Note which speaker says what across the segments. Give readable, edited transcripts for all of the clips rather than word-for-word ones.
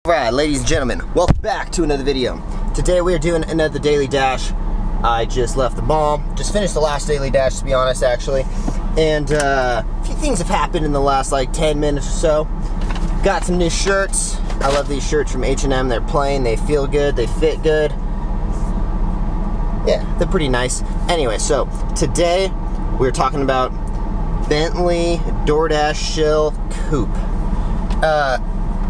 Speaker 1: Alright, ladies and gentlemen, welcome back to another video. Today we are doing another daily dash. I just left the mall, just finished the last daily dash to be honest actually, and a few things have happened in the last like 10 minutes or so. Got some new shirts. I love these shirts from H&M. They're plain, they feel good, they fit good. Yeah, they're pretty nice. Anyway, so today we're talking about Bentley Doordash Shill Coupe.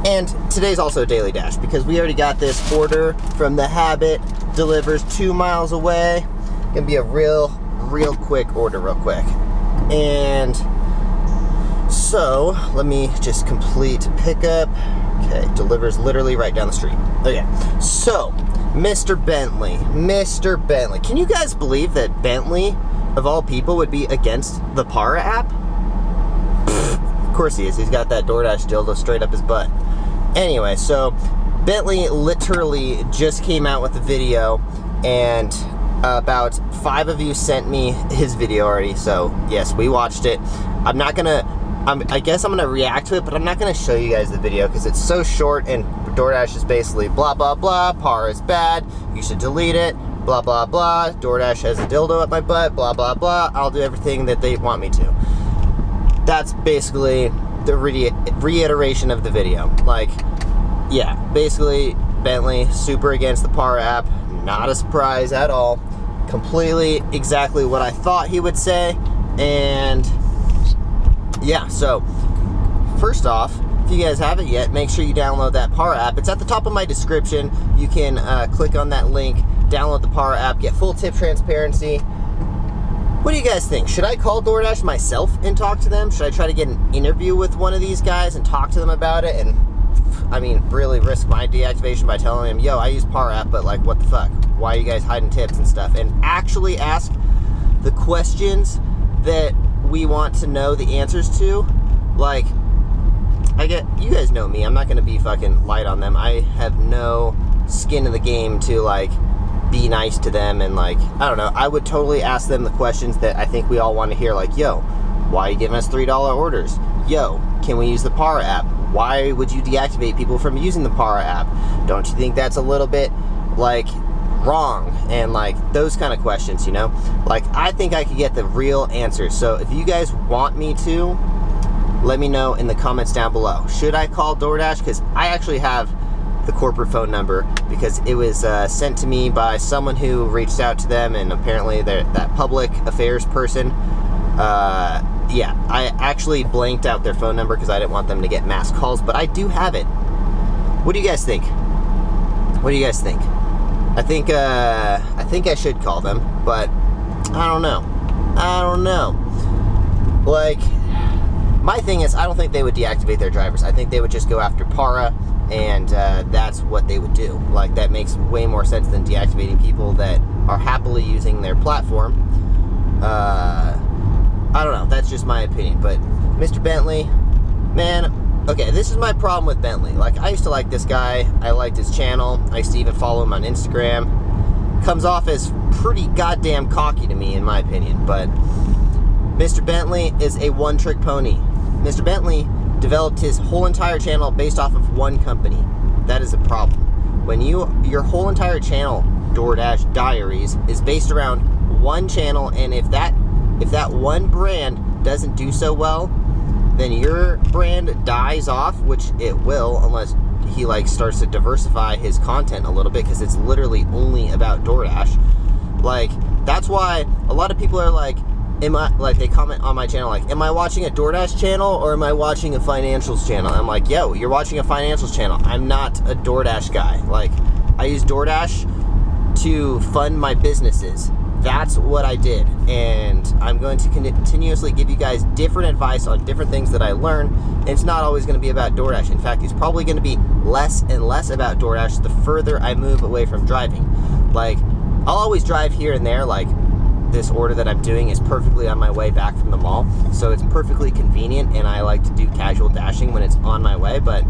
Speaker 1: And today's also a daily dash because we already got this order from The Habit, delivers 2 miles away. Gonna be a real quick order real quick. And so let me just complete pickup. Okay, delivers literally right down the street. Okay, so Mr. Bentley. Can you guys believe that Bentley, of all people, would be against the Para app? Of course he is. He's got that Doordash dildo straight up his butt. Anyway, so Bentley literally just came out with a video, and about 5 of you sent me his video already. So yes, we watched it. I guess I'm gonna react to it, but I'm not gonna show you guys the video because it's so short. And Doordash is basically blah blah blah. Para is bad. You should delete it. Blah blah blah. Doordash has a dildo up my butt. Blah blah blah. I'll do everything that they want me to. That's basically the reiteration of the video. Like, yeah, basically Bentley super against the Para app. Not a surprise at all. Completely exactly what I thought he would say. And yeah, so first off, if you guys haven't yet, make sure you download that Para app. It's at the top of my description. You can click on that link, download the Para app, get full tip transparency. What do you guys think? Should I call Doordash myself and talk to them? Should I try to get an interview with one of these guys and talk to them about it? And, I mean, really risk my deactivation by telling them, yo, I use Para app, but like, what the fuck? Why are you guys hiding tips and stuff? And actually ask the questions that we want to know the answers to. Like, you guys know me. I'm not going to be fucking light on them. I have no skin in the game to, like, be nice to them, and like, I don't know, I would totally ask them the questions that I think we all want to hear, like, yo, why are you giving us $3 orders? Yo, can we use the Para app? Why would you deactivate people from using the Para app? Don't you think that's a little bit, like, wrong? And like, those kind of questions, you know? Like, I think I could get the real answers. So if you guys want me to, let me know in the comments down below. Should I call Doordash? Because I actually have the corporate phone number because it was sent to me by someone who reached out to them, and apparently that public affairs person, yeah, I actually blanked out their phone number because I didn't want them to get mass calls, but I do have it. What do you guys think? What do you guys think? I think I should call them, but I don't know. Like, my thing is, I don't think they would deactivate their drivers. I think they would just go after Para, and that's what they would do. Like, that makes way more sense than deactivating people that are happily using their platform. I don't know, that's just my opinion. But Mr. Bentley, man, okay, this is my problem with Bentley. Like, I used to like this guy. I liked his channel. I used to even follow him on Instagram. Comes off as pretty goddamn cocky to me, in my opinion. But Mr. Bentley is a one-trick pony. Mr. Bentley developed his whole entire channel based off of one company. That is a problem. When your whole entire channel, Doordash Diaries, is based around one channel, and if that one brand doesn't do so well, then your brand dies off, which it will, unless he like starts to diversify his content a little bit, because it's literally only about Doordash. Like, that's why a lot of people are like, they comment on my channel like, am I watching a Doordash channel or am I watching a financials channel? I'm like, yo, you're watching a financials channel. I'm not a Doordash guy. Like, I use Doordash to fund my businesses. That's what I did, and I'm going to continuously give you guys different advice on different things that I learn. And it's not always going to be about Doordash. In fact, it's probably going to be less and less about Doordash the further I move away from driving. Like, I'll always drive here and there. Like, this order that I'm doing is perfectly on my way back from the mall, so it's perfectly convenient, and I like to do casual dashing when it's on my way, but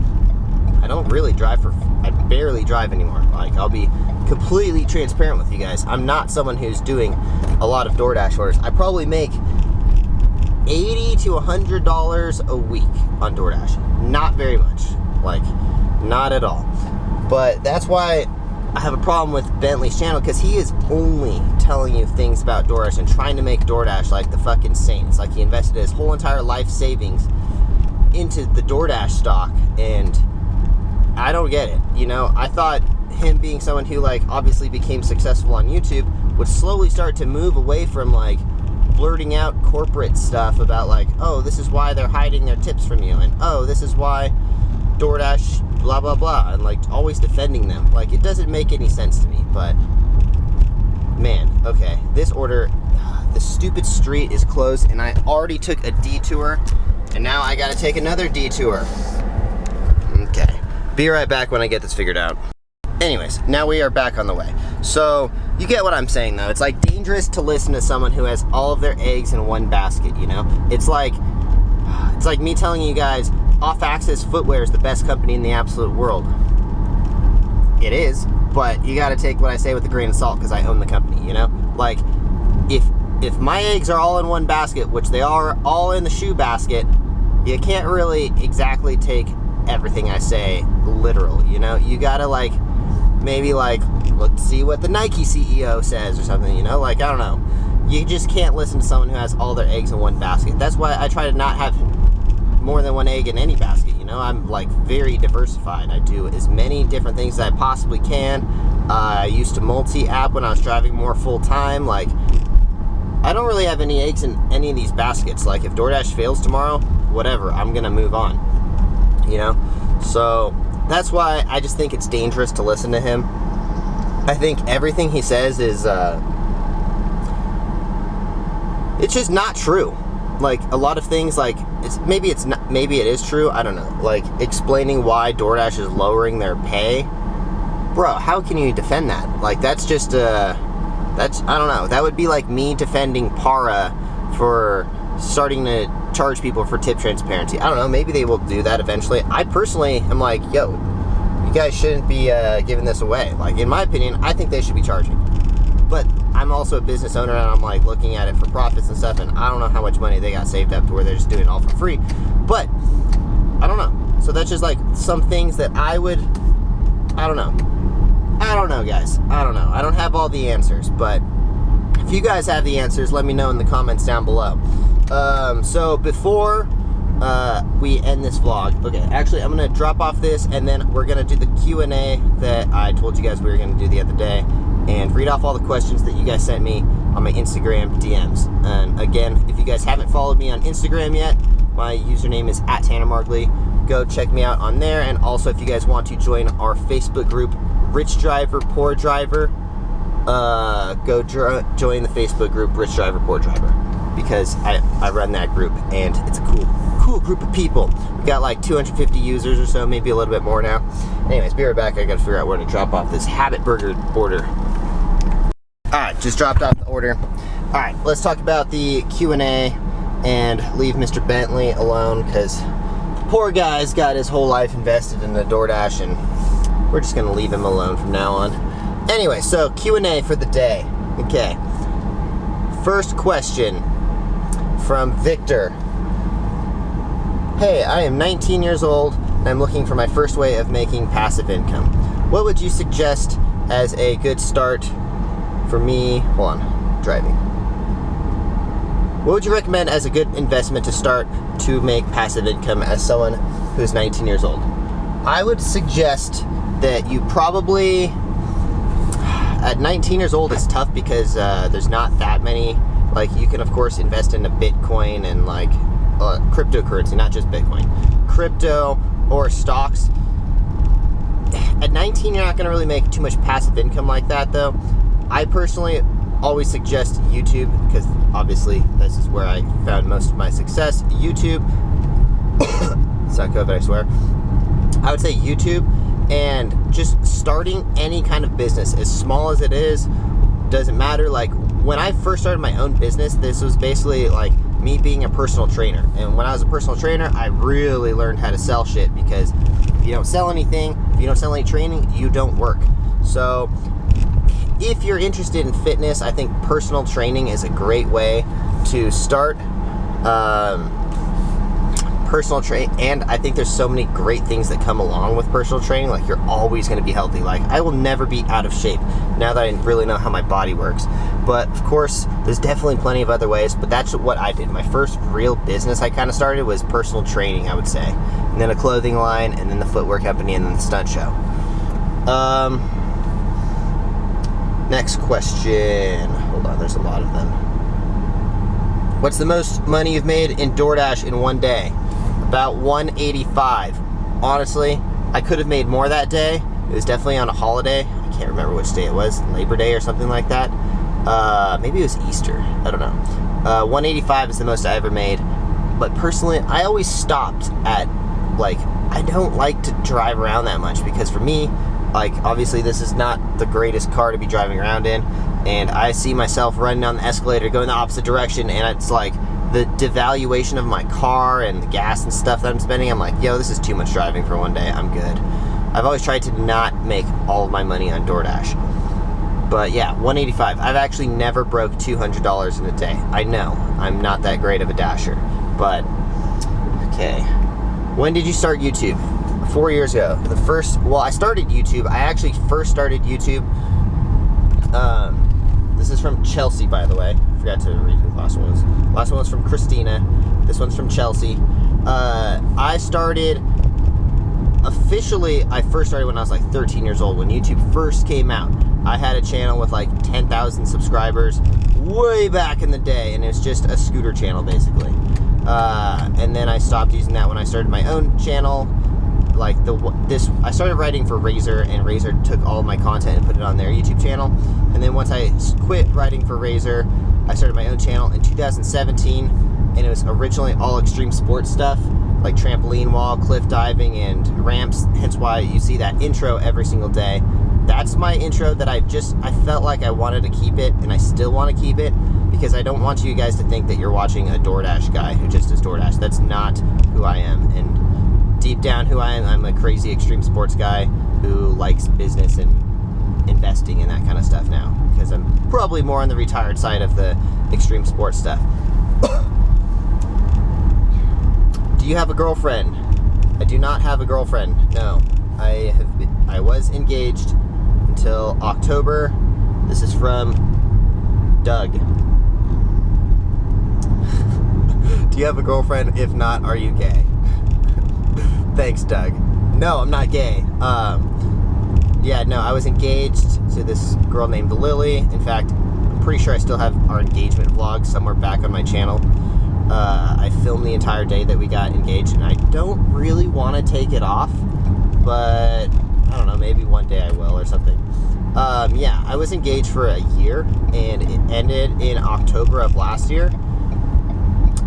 Speaker 1: I don't really drive I barely drive anymore. Like, I'll be completely transparent with you guys. I'm not someone who's doing a lot of Doordash orders. I probably make $80 to $100 a week on Doordash. Not very much. Like, not at all. But that's why I have a problem with Bentley's channel, because he is only telling you things about DoorDash and trying to make DoorDash like the fucking saints. Like he invested his whole entire life savings into the DoorDash stock, and I don't get it. You know, I thought him being someone who like obviously became successful on YouTube would slowly start to move away from like blurting out corporate stuff about like, oh, this is why they're hiding their tips from you, and oh, this is why DoorDash blah blah blah, and like always defending them. Like, it doesn't make any sense to me. But man, okay, this order, the stupid street is closed, and I already took a detour, and now I gotta take another detour. Okay, be right back when I get this figured out. Anyways, now we are back on the way. So you get what I'm saying, though. It's like dangerous to listen to someone who has all of their eggs in one basket, you know? It's like me telling you guys Off-Axis Footwear is the best company in the absolute world. It is, but you gotta take what I say with a grain of salt, because I own the company, you know? Like, if my eggs are all in one basket, which they are all in the shoe basket, you can't really exactly take everything I say literal, you know? You gotta like, maybe like, let's see what the Nike CEO says or something, you know? Like, I don't know. You just can't listen to someone who has all their eggs in one basket. That's why I try to not have more than one egg in any basket, you know? I'm like very diversified. I do as many different things as I possibly can. I used to multi-app when I was driving more full-time. Like, I don't really have any eggs in any of these baskets. Like, if DoorDash fails tomorrow, whatever, I'm gonna move on, you know? So that's why I just think it's dangerous to listen to him. I think everything he says is, it's just not true. Like, a lot of things, like, maybe it is true, I don't know. Like, explaining why DoorDash is lowering their pay. Bro, how can you defend that? Like, that's just, I don't know. That would be like me defending Para for starting to charge people for tip transparency. I don't know, maybe they will do that eventually. I personally am like, yo, you guys shouldn't be giving this away. Like, in my opinion, I think they should be charging. But I'm also a business owner, and I'm like looking at it for profits and stuff, and I don't know how much money they got saved up to where they're just doing it all for free. But I don't know. So that's just like some things that I don't know, guys. I don't know. I don't have all the answers, but if you guys have the answers, let me know in the comments down below. So before we end this vlog, okay, actually I'm gonna drop off this, and then we're gonna do the Q&A that I told you guys we were gonna do the other day, and read off all the questions that you guys sent me on my Instagram DMs. And again, if you guys haven't followed me on Instagram yet, my username is @Markley. Go check me out on there. And also, if you guys want to join our Facebook group, Rich Driver, Poor Driver, go join the Facebook group, Rich Driver, Poor Driver, because I run that group, and it's a cool group of people. We got like 250 users or so, maybe a little bit more now. Anyways, be right back. I gotta figure out where to drop off this Habit Burger order. Alright, just dropped off the order. Alright, let's talk about the Q&A and leave Mr. Bentley alone, because poor guy's got his whole life invested in the DoorDash, and we're just gonna leave him alone from now on. Anyway, so Q&A for the day. Okay. First question from Victor. Hey, I am 19 years old, and I'm looking for my first way of making passive income. What would you suggest as a good start for me? Hold on, driving. What would you recommend as a good investment to start to make passive income as someone who's 19 years old? I would suggest that you probably, at 19 years old, it's tough because there's not that many. Like, you can of course invest in a Bitcoin and like cryptocurrency, not just Bitcoin, crypto or stocks. At 19, you're not going to really make too much passive income like that, though. I personally always suggest YouTube, because obviously this is where I found most of my success. YouTube. It's not Kover, I swear. I would say YouTube, and just starting any kind of business, as small as it is, doesn't matter. Like, when I first started my own business, this was basically like me being a personal trainer. And when I was a personal trainer, I really learned how to sell shit, because if you don't sell anything, if you don't sell any training, you don't work. So if you're interested in fitness, I think personal training is a great way to start. personal training, and I think there's so many great things that come along with personal training. Like, you're always going to be healthy. Like, I will never be out of shape now that I really know how my body works. But of course, there's definitely plenty of other ways, but that's what I did. My first real business I kind of started was personal training, I would say, and then a clothing line, and then the footwear company, and then the stunt show. Next question. Hold on, there's a lot of them. What's the most money you've made in DoorDash in one day? About $185. Honestly, I could have made more that day. It was definitely on a holiday. I can't remember which day it was. Labor Day or something like that. Maybe it was Easter. I don't know. $185 is the most I ever made. But personally, I always stopped at, like, I don't like to drive around that much because for me, like, obviously this is not the greatest car to be driving around in, and I see myself running down the escalator going the opposite direction, and it's like the devaluation of my car and the gas and stuff that I'm spending. I'm like, yo, this is too much driving for one day. I'm good. I've always tried to not make all of my money on DoorDash. But yeah, $185. I've actually never broke $200 in a day. I know I'm not that great of a dasher, but okay. When did you start YouTube? 4 years ago. I started YouTube. I actually first started YouTube. This is from Chelsea, by the way. I forgot to read who the last one was. Last one was from Christina. This one's from Chelsea. I started officially, I first started when I was like 13 years old, when YouTube first came out. I had a channel with like 10,000 subscribers way back in the day, and it was just a scooter channel basically. And then I stopped using that when I started my own channel. Like I started writing for Razor, and Razor took all of my content and put it on their YouTube channel. And then once I quit writing for Razor, I started my own channel in 2017, and it was originally all extreme sports stuff, like trampoline wall, cliff diving, and ramps. Hence why you see that intro every single day. That's my intro that I felt like I wanted to keep it, and I still want to keep it, because I don't want you guys to think that you're watching a DoorDash guy who just does DoorDash. That's not who I am. And deep down who I am, I'm a crazy extreme sports guy who likes business and investing and that kind of stuff now, because I'm probably more on the retired side of the extreme sports stuff. Do you have a girlfriend? I do not have a girlfriend. No, I was engaged until October. This is from Doug. Do you have a girlfriend? If not, are you gay? Thanks, Doug. No, I'm not gay. Yeah, no, I was engaged to this girl named Lily. In fact, I'm pretty sure I still have our engagement vlog somewhere back on my channel. I filmed the entire day that we got engaged, and I don't really want to take it off, but I don't know, maybe one day I will or something. Yeah, I was engaged for a year, and it ended in October of last year.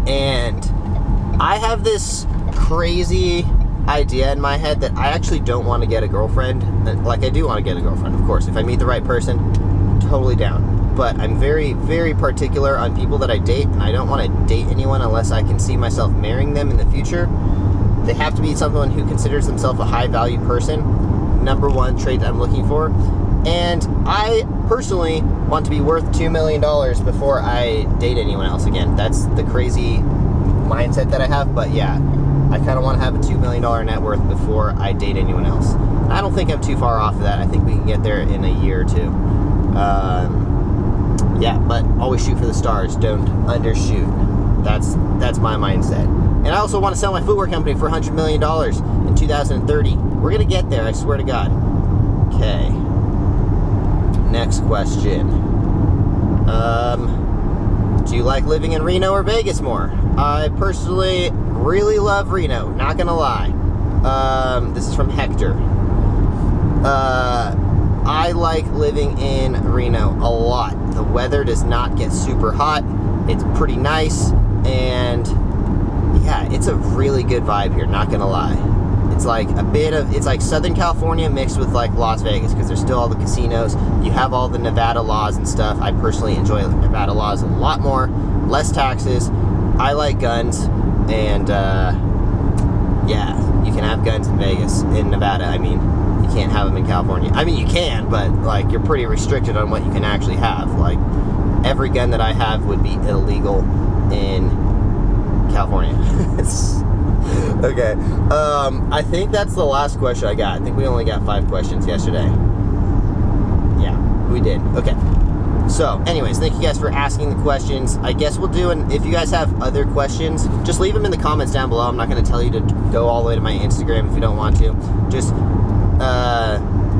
Speaker 1: And I have this crazy idea in my head that I actually don't want to get a girlfriend. Like, I do want to get a girlfriend, of course. If I meet the right person, totally down. But I'm very, very particular on people that I date, and I don't want to date anyone unless I can see myself marrying them in the future. They have to be someone who considers themselves a high-value person. Number one trait I'm looking for. And I personally want to be worth $2 million before I date anyone else again. That's the crazy mindset that I have, but yeah, I kind of want to have a $2 million net worth before I date anyone else. I don't think I'm too far off of that. I think we can get there in a year or two. Yeah, but always shoot for the stars. Don't undershoot. That's my mindset. And I also want to sell my footwear company for $100 million in 2030. We're going to get there, I swear to God. Okay. Next question. Do you like living in Reno or Vegas more? I personally really love Reno, not gonna lie. This is from Hector. I like living in Reno a lot. The weather does not get super hot. It's pretty nice, and yeah, it's a really good vibe here, not gonna lie. It's like it's like Southern California mixed with like Las Vegas, because there's still all the casinos. You have all the Nevada laws and stuff. I personally enjoy Nevada laws a lot more. Less taxes. I like guns, and yeah, you can have guns in Vegas, in Nevada. I mean, you can't have them in California. I mean, you can, but like, you're pretty restricted on what you can actually have. Like, every gun that I have would be illegal in California. Okay. I think that's the last question I got. I think we only got 5 questions yesterday. Yeah, we did. Okay. So, anyways, thank you guys for asking the questions. I guess we'll do, if you guys have other questions, just leave them in the comments down below. I'm not going to tell you to go all the way to my Instagram if you don't want to. Just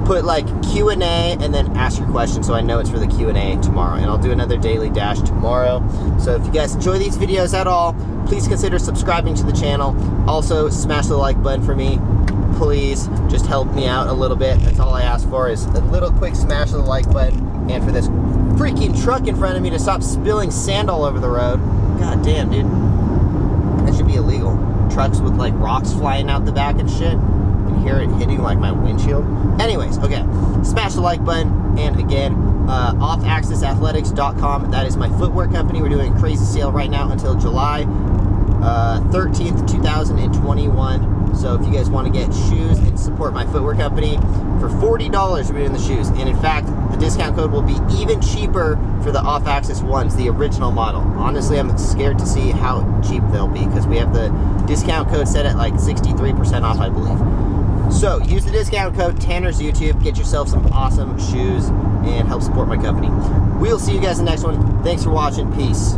Speaker 1: put like Q&A and then ask your question so I know it's for the Q&A tomorrow. And I'll do another daily dash tomorrow. So if you guys enjoy these videos at all, please consider subscribing to the channel. Also, smash the like button for me. Please just help me out a little bit. That's all I ask for, is a little quick smash of the like button. And for this freaking truck in front of me to stop spilling sand all over the road. God damn, dude. That should be illegal. Trucks with like rocks flying out the back and shit. You can hear it hitting like my windshield. Anyways, okay. Smash the like button. And again, offaccessathletics.com. That is my footwear company. We're doing a crazy sale right now until July 13th, 2021. So if you guys want to get shoes and support my footwear company, for $40 we're doing the shoes. And in fact, the discount code will be even cheaper for the off-axis ones, the original model. Honestly, I'm scared to see how cheap they'll be because we have the discount code set at like 63% off, I believe. So use the discount code Tanner's YouTube, get yourself some awesome shoes and help support my company. We'll see you guys in the next one. Thanks for watching. Peace.